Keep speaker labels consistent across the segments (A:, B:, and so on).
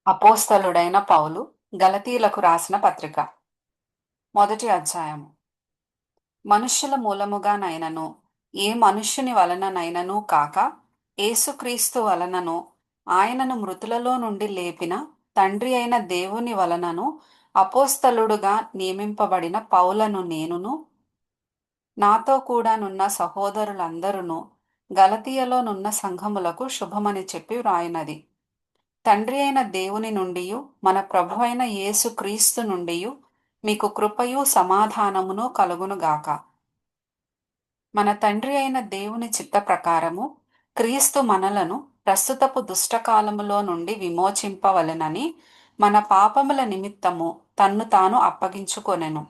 A: అపోస్తలుడైన పౌలు గలతీలకు రాసిన పత్రిక మొదటి అధ్యాయము. మనుష్యుల మూలముగానైనను ఏ మనుష్యుని వలననైనను కాక యేసుక్రీస్తు వలనను ఆయనను మృతులలో నుండి లేపిన తండ్రి అయిన దేవుని వలనను అపోస్తలుడుగా నియమింపబడిన పౌలను నేనును నాతో కూడానున్న సహోదరులందరూ గలతీయలోనున్న సంఘములకు శుభమని చెప్పి వ్రాయినది. తండ్రి అయిన దేవుని నుండియు మన ప్రభు అయిన యేసు క్రీస్తు నుండియు మీకు కృపయు సమాధానమును కలుగునుగాక. మన తండ్రి అయిన దేవుని చిత్త ప్రకారము క్రీస్తు మనలను ప్రస్తుతపు దుష్టకాలములో నుండి విమోచింపవలెనని మన పాపముల నిమిత్తము తన్ను తాను అప్పగించుకొనెను.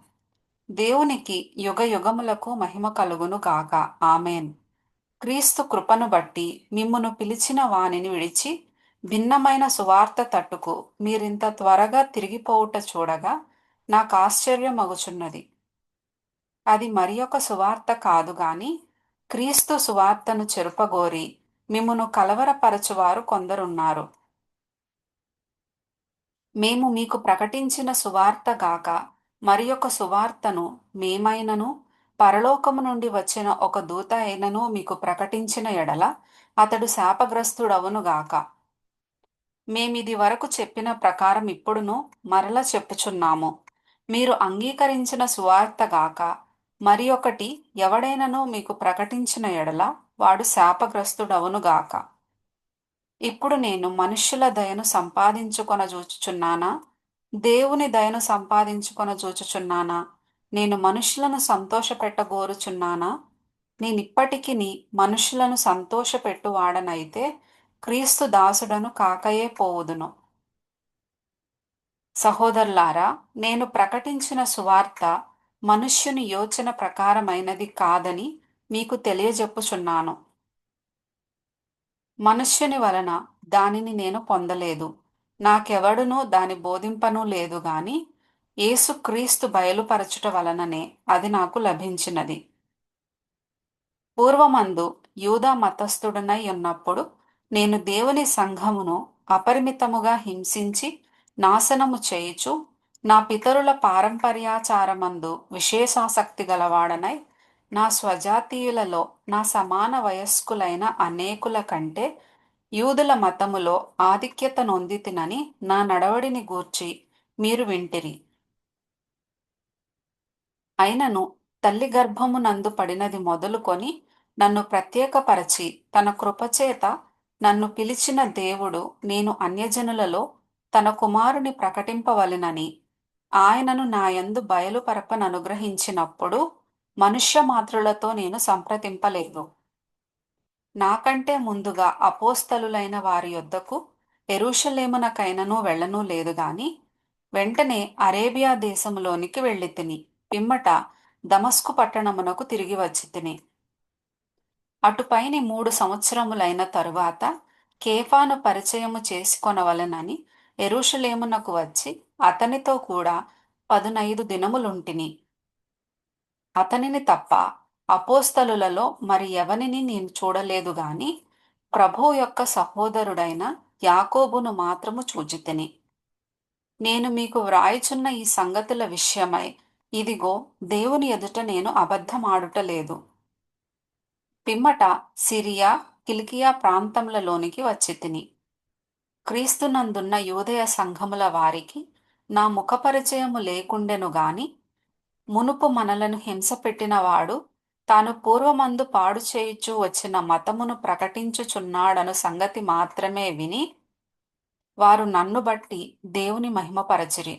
A: దేవునికి యుగ యుగములకు మహిమ కలుగును గాక. ఆమేన్. క్రీస్తు కృపను బట్టి మిమ్మును పిలిచిన వానిని విడిచి భిన్నమైన సువార్త తట్టుకు మీరింత త్వరగా తిరిగిపోవుట చూడగా నాకు ఆశ్చర్యమగుచున్నది. అది మరి ఒక సువార్త కాదు గాని క్రీస్తు సువార్తను చెరుపగోరి మిమ్మును కలవరపరచువారు కొందరున్నారు. మేము మీకు ప్రకటించిన సువార్త గాక మరి ఒక సువార్తను మేమైనను పరలోకము నుండి వచ్చిన ఒక దూత అయినను మీకు ప్రకటించిన ఎడల అతడు శాపగ్రస్తుడవునుగాక. మేమిది వరకు చెప్పిన ప్రకారం ఇప్పుడును మరల చెప్పుచున్నాము. మీరు అంగీకరించిన సువార్త గాక మరి ఒకటి ఎవడైనను మీకు ప్రకటించిన ఎడల వాడు శాపగ్రస్తుడవునుగాక. ఇప్పుడు నేను మనుష్యుల దయను సంపాదించుకొనజూచుచున్నానా, దేవుని దయను సంపాదించుకొనజూచుచున్నానా? నేను మనుష్యులను సంతోషపెట్టగోరుచున్నానా? నేనిప్పటికిని మనుష్యులను సంతోషపెట్టువాడనైతే క్రీస్తు దాసుడను కాకయే పోవుదును. సహోదరులారా, నేను ప్రకటించిన సువార్త మనుష్యుని యోచన ప్రకారమైనది కాదని మీకు తెలియజెప్పుచున్నాను. మనుష్యుని వలన దానిని నేను పొందలేదు, నాకెవడునూ దాని బోధింపనూ లేదు గాని యేసుక్రీస్తు బయలుపరచుట వలననే అది నాకు లభించినది. పూర్వమందు యూదా మతస్థుడనై ఉన్నప్పుడు నేను దేవుని సంఘమును అపరిమితముగా హింసించి నాశనము చేయుచు నా పితరుల పారంపర్యాచారమందు విశేషాసక్తి గలవాడనై నా స్వజాతీయులలో నా సమాన వయస్కులైన అనేకుల కంటే యూదుల మతములో ఆధిక్యత నొందితినని నా నడవడిని గూర్చి మీరు వింటిరి. అయినను తల్లి గర్భమునందు పడినది మొదలుకొని నన్ను ప్రత్యేకపరచి తన కృపచేత నన్ను పిలిచిన దేవుడు నేను అన్యజనులలో తన కుమారుని ప్రకటింపవలెనని ఆయనను నాయందు బయలుపరపననుగ్రహించినప్పుడు మనుష్య మాత్రులతో నేను సంప్రదింపలేదు. నాకంటే ముందుగా అపోస్తలులైన వారి యొద్దకు యెరూషలేమునకైనను వెళ్ళనూ లేదు గాని వెంటనే అరేబియా దేశములోనికి వెళ్ళితిని. పిమ్మట దమస్కు పట్టణమునకు తిరిగి వచ్చితిని. అటుపైని 3 సంవత్సరములైన తరువాత కేఫాను పరిచయము చేసుకొనవలెనని యెరూషలేమునకు వచ్చి అతనితో కూడా 15 దినములుంటిని. అతనిని తప్ప అపోస్తలులలో మరి ఎవనిని నేను చూడలేదు గాని ప్రభువు యొక్క సహోదరుడైన యాకోబును మాత్రము చూచితిని. నేను మీకు వ్రాయుచున్న ఈ సంగతుల విషయమై ఇదిగో దేవుని ఎదుట నేను అబద్ధమాడుటలేదు. పిమ్మట సిరియా, కిలికియా ప్రాంతములలోనికి వచ్చితిని. క్రీస్తునందున్న యూదయ సంఘముల వారికి నా ముఖపరిచయము లేకుండెను గాని మునుపు మనలను హింసపెట్టినవాడు తాను పూర్వమందు పాడు చేయుచూ వచ్చిన మతమును ప్రకటించుచున్నాడను సంగతి మాత్రమే విని వారు నన్ను బట్టి దేవుని మహిమపరచిరి.